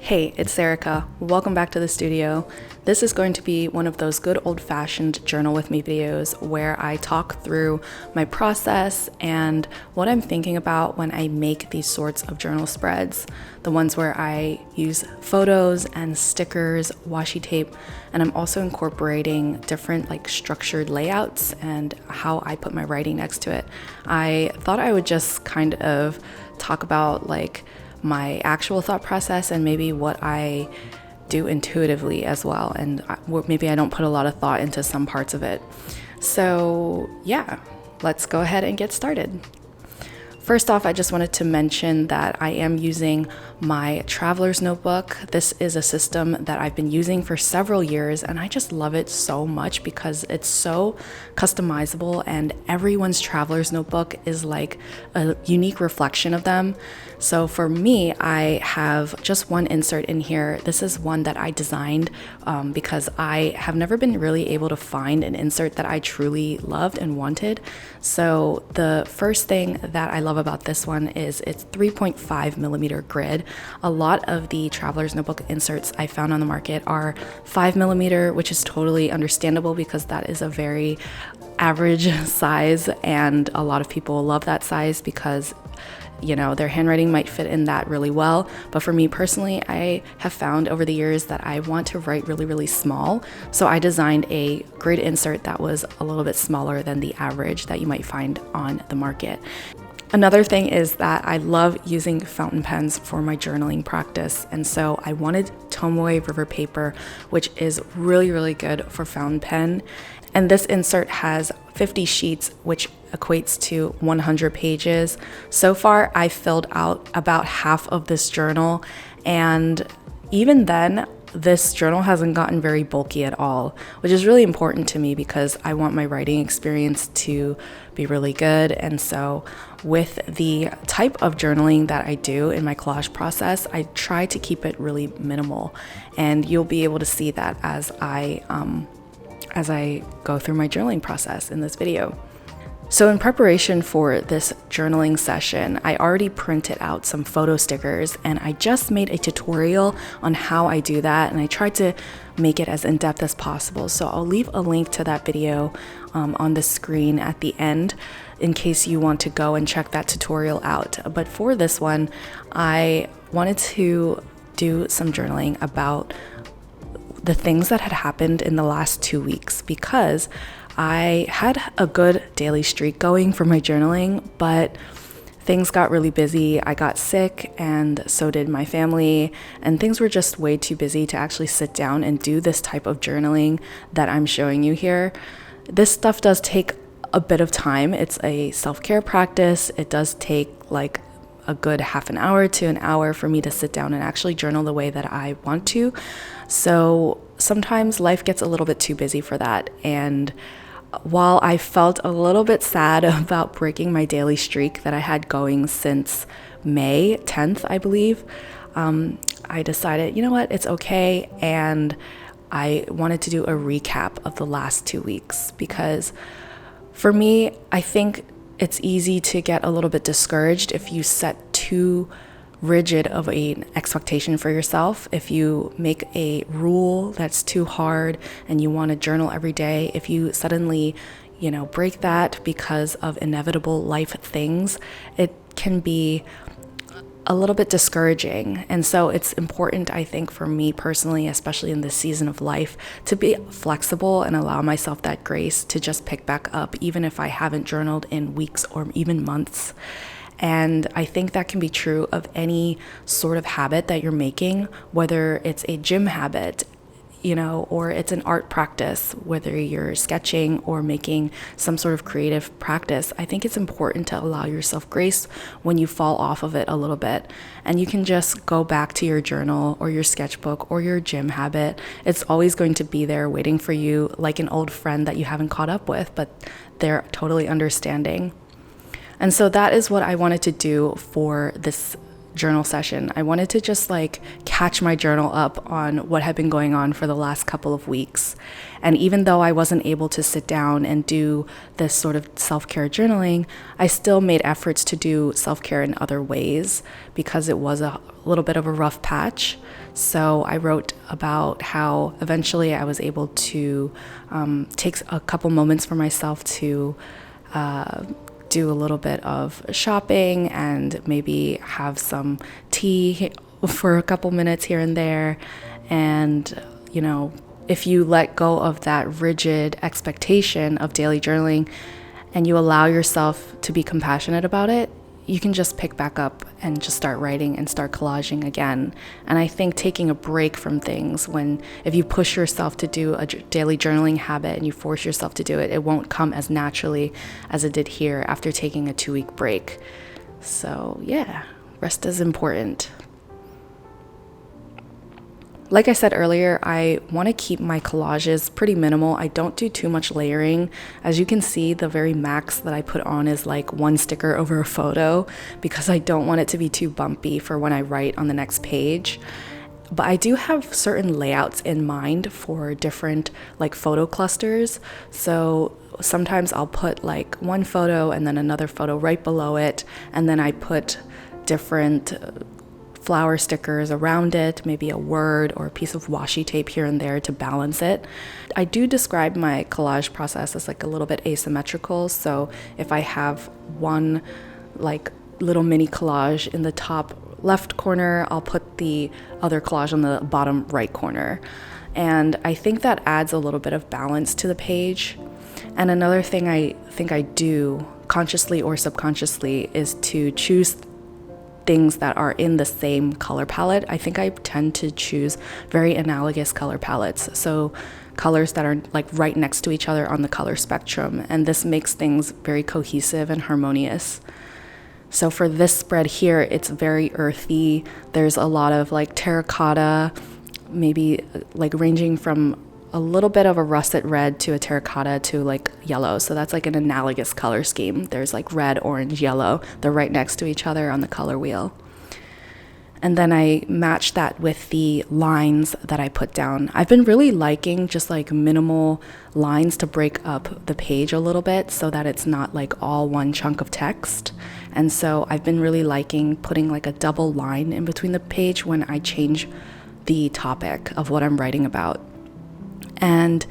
Hey, it's Erica. Welcome back to the studio. This is going to be one of those good old-fashioned journal with me videos where I talk through my process and what I'm thinking about when I make these sorts of journal spreads. The ones where I use photos and stickers, washi tape, and I'm also incorporating different structured layouts and how I put my writing next to it. I thought I would just kind of talk about my actual thought process and maybe what I do intuitively as well, and maybe I don't put a lot of thought into some parts of it. So yeah, let's go ahead and get started. First off, I just wanted to mention that I am using my traveler's notebook. This is a system that I've been using for several years, and I just love it so much because it's so customizable, and everyone's traveler's notebook is like a unique reflection of them. So for me, I have just one insert in here. This is one that I designed because I have never been really able to find an insert that I truly loved and wanted. So the first thing that I love about this one is its 3.5 millimeter grid. A lot of the traveler's notebook inserts I found on the market are 5 millimeter, which is totally understandable because that is a very average size, and a lot of people love that size because their handwriting might fit in that really well. But for me personally, I have found over the years that I want to write really, really small. So I designed a grid insert that was a little bit smaller than the average that you might find on the market. Another thing is that I love using fountain pens for my journaling practice. And so I wanted Tomoe River paper, which is really, really good for fountain pen. And this insert has 50 sheets, which equates to 100 pages. So far, I filled out about half of this journal, and even then, this journal hasn't gotten very bulky at all, which is really important to me because I want my writing experience to be really good. And so with the type of journaling that I do in my collage process, I try to keep it really minimal, and you'll be able to see that as I go through my journaling process in this video. So in preparation for this journaling session, I already printed out some photo stickers, and I just made a tutorial on how I do that, and I tried to make it as in-depth as possible. So I'll leave a link to that video on the screen at the end in case you want to go and check that tutorial out. But for this one, I wanted to do some journaling about the things that had happened in the last 2 weeks, because I had a good daily streak going for my journaling, but things got really busy. I got sick, and so did my family, and things were just way too busy to actually sit down and do this type of journaling that I'm showing you here. This stuff does take a bit of time. It's a self-care practice. It does take a good half an hour to an hour for me to sit down and actually journal the way that I want to. So sometimes life gets a little bit too busy for that. And while I felt a little bit sad about breaking my daily streak that I had going since May 10th, I believe, I decided, you know what, it's okay. And I wanted to do a recap of the last 2 weeks because for me, I think it's easy to get a little bit discouraged if you set too rigid of an expectation for yourself. If you make a rule that's too hard and you want to journal every day, if you suddenly, break that because of inevitable life things, it can be a little bit discouraging. And so it's important, I think, for me personally, especially in this season of life, to be flexible and allow myself that grace to just pick back up, even if I haven't journaled in weeks or even months. And I think that can be true of any sort of habit that you're making, whether it's a gym habit, or it's an art practice, whether you're sketching or making some sort of creative practice. I think it's important to allow yourself grace when you fall off of it a little bit. And you can just go back to your journal or your sketchbook or your gym habit. It's always going to be there waiting for you, like an old friend that you haven't caught up with, but they're totally understanding. And so that is what I wanted to do for this journal session. I wanted to just like catch my journal up on what had been going on for the last couple of weeks. And even though I wasn't able to sit down and do this sort of self-care journaling, I still made efforts to do self-care in other ways because it was a little bit of a rough patch. So I wrote about how eventually I was able to take a couple moments for myself to do a little bit of shopping and maybe have some tea for a couple minutes here and there. And, you know, if you let go of that rigid expectation of daily journaling and you allow yourself to be compassionate about it, you can just pick back up and just start writing and start collaging again. And I think taking a break from things, if you push yourself to do a daily journaling habit and you force yourself to do it, it won't come as naturally as it did here after taking a 2-week break. So yeah, rest is important. Like I said earlier, I want to keep my collages pretty minimal. I don't do too much layering. As you can see, the very max that I put on is like 1 sticker over a photo because I don't want it to be too bumpy for when I write on the next page. But I do have certain layouts in mind for different like photo clusters. So sometimes I'll put like 1 photo and then another photo right below it, and then I put different flower stickers around it, maybe a word or a piece of washi tape here and there to balance it. I do describe my collage process as like a little bit asymmetrical. So if I have one like little mini collage in the top left corner, I'll put the other collage on the bottom right corner. And I think that adds a little bit of balance to the page. And another thing I think I do consciously or subconsciously is to choose things that are in the same color palette. I think I tend to choose very analogous color palettes. So colors that are like right next to each other on the color spectrum. And this makes things very cohesive and harmonious. So for this spread here, it's very earthy. There's a lot of like terracotta, maybe like ranging from a little bit of a russet red to a terracotta to like yellow. So that's like an analogous color scheme. There's like red, orange, yellow. They're right next to each other on the color wheel. And then I match that with the lines that I put down. I've been really liking just like minimal lines to break up the page a little bit so that it's not like all one chunk of text. And so I've been really liking putting like a double line in between the page when I change the topic of what I'm writing about. And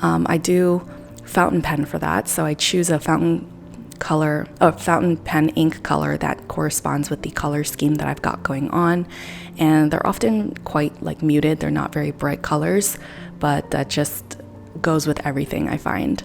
I do fountain pen for that. So I choose a fountain pen ink color that corresponds with the color scheme that I've got going on. And they're often quite like muted. They're not very bright colors, but that just goes with everything I find.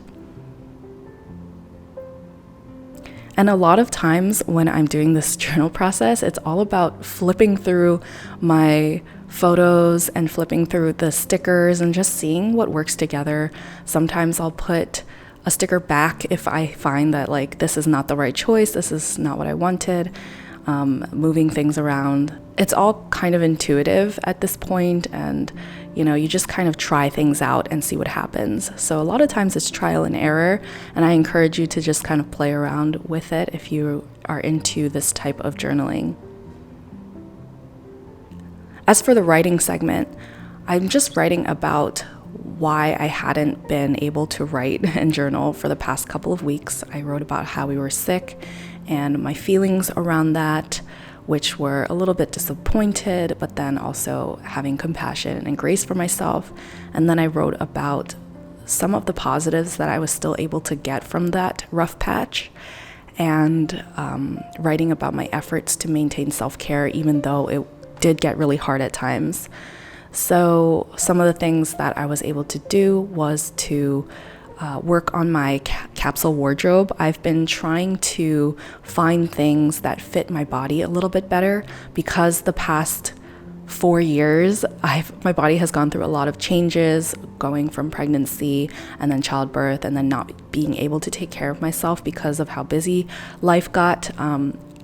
And a lot of times when I'm doing this journal process, it's all about flipping through my photos and flipping through the stickers and just seeing what works together. Sometimes I'll put a sticker back if I find that like this is not the right choice, this is not what I wanted, moving things around. It's all kind of intuitive at this point, and you know, you just kind of try things out and see what happens. So a lot of times it's trial and error, and I encourage you to just kind of play around with it if you are into this type of journaling. As for the writing segment, I'm just writing about why I hadn't been able to write and journal for the past couple of weeks. I wrote about how we were sick and my feelings around that, which were a little bit disappointed, but then also having compassion and grace for myself. And then I wrote about some of the positives that I was still able to get from that rough patch, and writing about my efforts to maintain self-care, even though it did get really hard at times. So some of the things that I was able to do was to work on my capsule wardrobe. I've been trying to find things that fit my body a little bit better because the past 4 years, my body has gone through a lot of changes, going from pregnancy and then childbirth and then not being able to take care of myself because of how busy life got.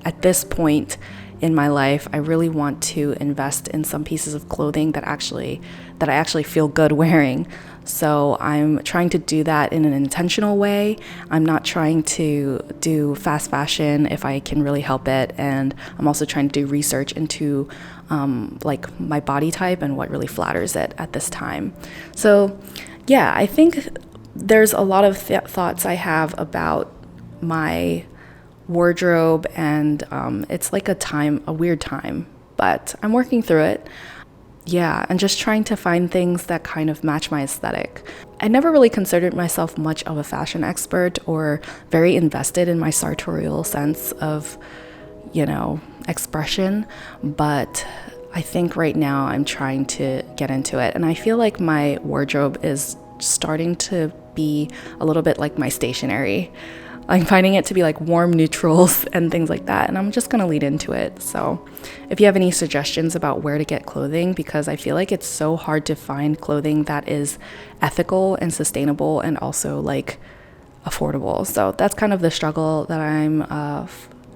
At this point, in my life, I really want to invest in some pieces of clothing that I actually feel good wearing. So I'm trying to do that in an intentional way. I'm not trying to do fast fashion if I can really help it. And I'm also trying to do research into like my body type and what really flatters it at this time. So yeah, I think there's a lot of thoughts I have about my wardrobe, and it's like a weird time, but I'm working through it. Yeah, and just trying to find things that kind of match my aesthetic. I never really considered myself much of a fashion expert or very invested in my sartorial sense of, expression, but I think right now I'm trying to get into it, and I feel like my wardrobe is starting to be a little bit like my stationery. I'm finding it to be like warm neutrals and things like that, and I'm just gonna lead into it. So if you have any suggestions about where to get clothing, because I feel like it's so hard to find clothing that is ethical and sustainable and also like affordable. So that's kind of the struggle that I'm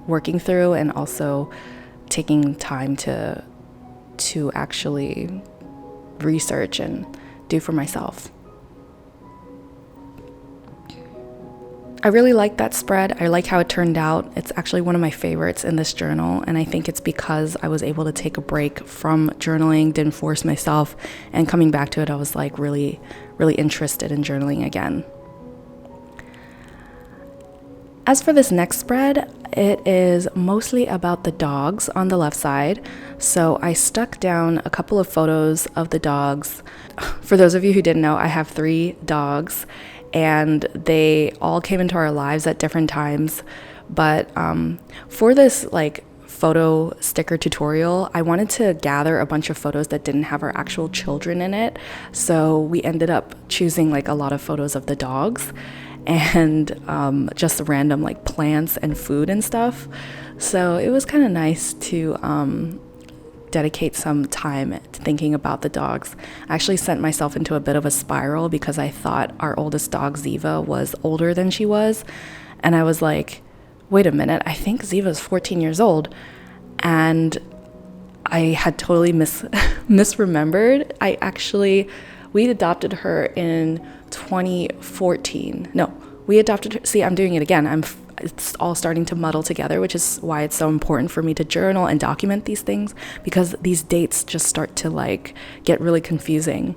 working through, and also taking time to actually research and do for myself. I really like that spread. I like how it turned out. It's actually one of my favorites in this journal, and I think it's because I was able to take a break from journaling, didn't force myself, and coming back to it, I was like really, really interested in journaling again. As for this next spread, it is mostly about the dogs on the left side. So I stuck down a couple of photos of the dogs. For those of you who didn't know, I have 3 dogs, and they all came into our lives at different times. But for this like photo sticker tutorial, I wanted to gather a bunch of photos that didn't have our actual children in it. So we ended up choosing like a lot of photos of the dogs, and just random like plants and food and stuff. So it was kind of nice to dedicate some time to thinking about the dogs. I actually sent myself into a bit of a spiral because I thought our oldest dog, Ziva, was older than she was. And I was like, wait a minute, I think Ziva's 14 years old. And I had totally misremembered. We adopted her in 2014. No, we adopted her. See, I'm doing it again. It's all starting to muddle together, which is why it's so important for me to journal and document these things, because these dates just start to like get really confusing.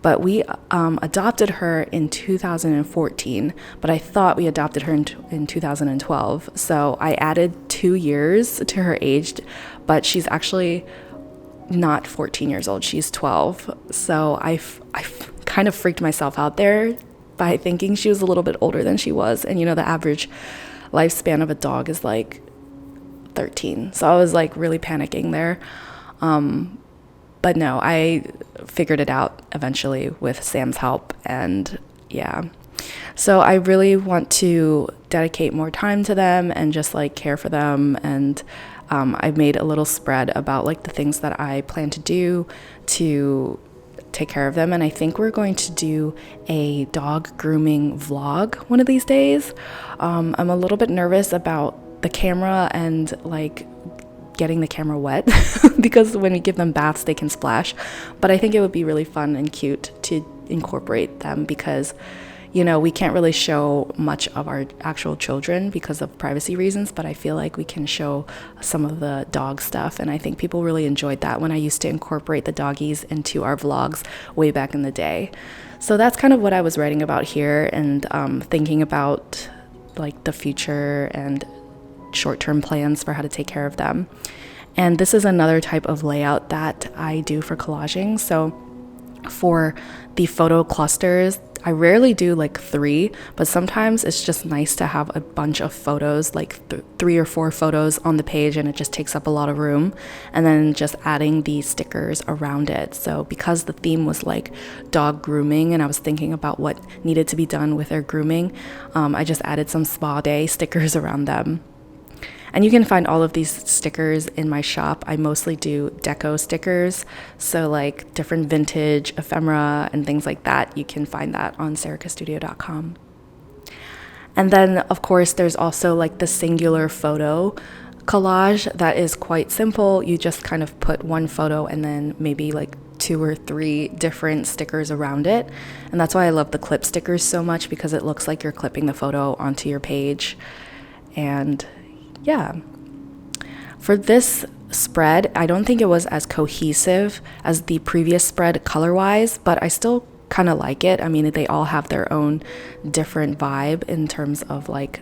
But we adopted her in 2014, but I thought we adopted her in 2012. So I added 2 years to her age, but she's actually not 14 years old. She's 12. So I kind of freaked myself out there by thinking she was a little bit older than she was. And the average lifespan of a dog is like 13. So I was like really panicking there. But no, I figured it out eventually with Sam's help. And yeah, so I really want to dedicate more time to them and just like care for them. And I made a little spread about like the things that I plan to do to take care of them, and I think we're going to do a dog grooming vlog one of these days. I'm a little bit nervous about the camera and like getting the camera wet because when we give them baths they can splash, but I think it would be really fun and cute to incorporate them because we can't really show much of our actual children because of privacy reasons, but I feel like we can show some of the dog stuff. And I think people really enjoyed that when I used to incorporate the doggies into our vlogs way back in the day. So that's kind of what I was writing about here, and thinking about like the future and short-term plans for how to take care of them. And this is another type of layout that I do for collaging. So for the photo clusters, I rarely do like 3, but sometimes it's just nice to have a bunch of photos, like 3 or 4 photos on the page, and it just takes up a lot of room, and then just adding the stickers around it. So because the theme was like dog grooming and I was thinking about what needed to be done with their grooming, I just added some spa day stickers around them. And you can find all of these stickers in my shop. I mostly do deco stickers, so like different vintage ephemera and things like that. You can find that on sericastudio.com. And then, of course, there's also like the singular photo collage that is quite simple. You just kind of put one photo and then maybe like 2 or 3 different stickers around it. And that's why I love the clip stickers so much, because it looks like you're clipping the photo onto your page. And yeah, for this spread, I don't think it was as cohesive as the previous spread color-wise, but I still kind of like it. I mean, they all have their own different vibe in terms of like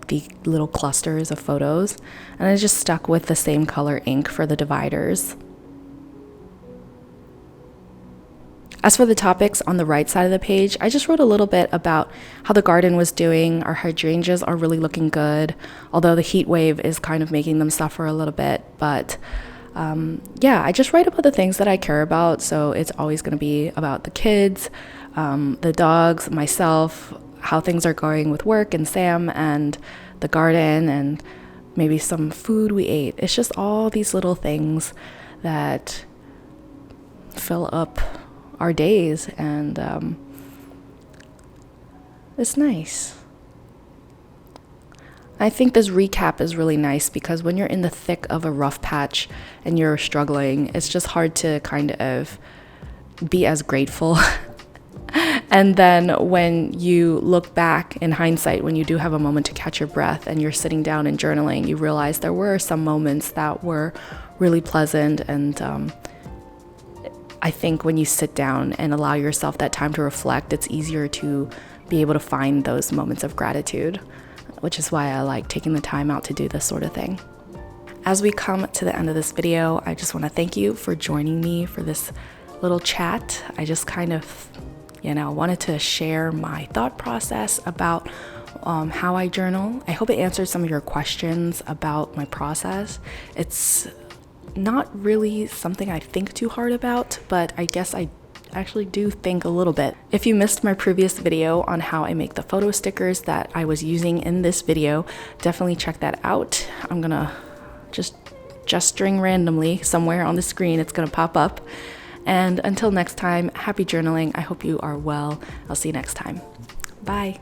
the little clusters of photos, and I just stuck with the same color ink for the dividers. As for the topics on the right side of the page, I just wrote a little bit about how the garden was doing. Our hydrangeas are really looking good, although the heat wave is kind of making them suffer a little bit. But yeah, I just write about the things that I care about. So it's always going to be about the kids, the dogs, myself, how things are going with work and Sam, and the garden, and maybe some food we ate. It's just all these little things that fill up our days, and it's nice. I think this recap is really nice because when you're in the thick of a rough patch and you're struggling, it's just hard to kind of be as grateful. And then when you look back in hindsight, when you do have a moment to catch your breath and you're sitting down and journaling, you realize there were some moments that were really pleasant. And I think when you sit down and allow yourself that time to reflect, it's easier to be able to find those moments of gratitude, which is why I like taking the time out to do this sort of thing. As we come to the end of this video, I just want to thank you for joining me for this little chat. I just kind of, wanted to share my thought process about how I journal. I hope it answered some of your questions about my process. It's not really something I think too hard about, but I guess I actually do think a little bit. If you missed my previous video on how I make the photo stickers that I was using in this video, definitely check that out. I'm gonna just gesturing randomly somewhere on the screen, it's gonna pop up. And until next time, happy journaling. I hope you are well. I'll see you next time. Bye.